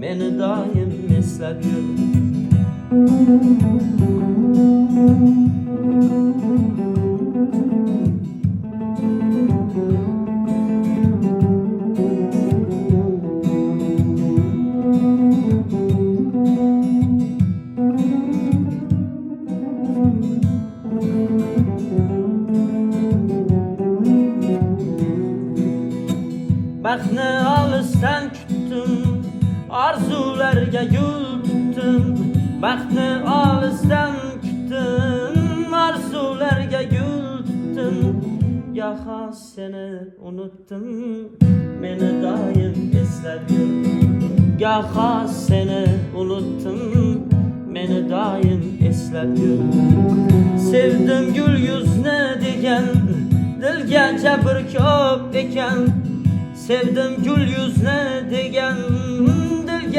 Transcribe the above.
Meni doim eslab yur. Baxtni olisdan kutdim, orzularga yo'l tutdim. Baxtni olisdan kutdim, orzularga yo'l tutdim. Goho seni unutdim, meni doim eslab yur. Goho seni unutdim, meni doim eslab yur. Sevdim gul yuzni degan, dilga jabr ko'p ekan. Sevdim gul yuzni degan,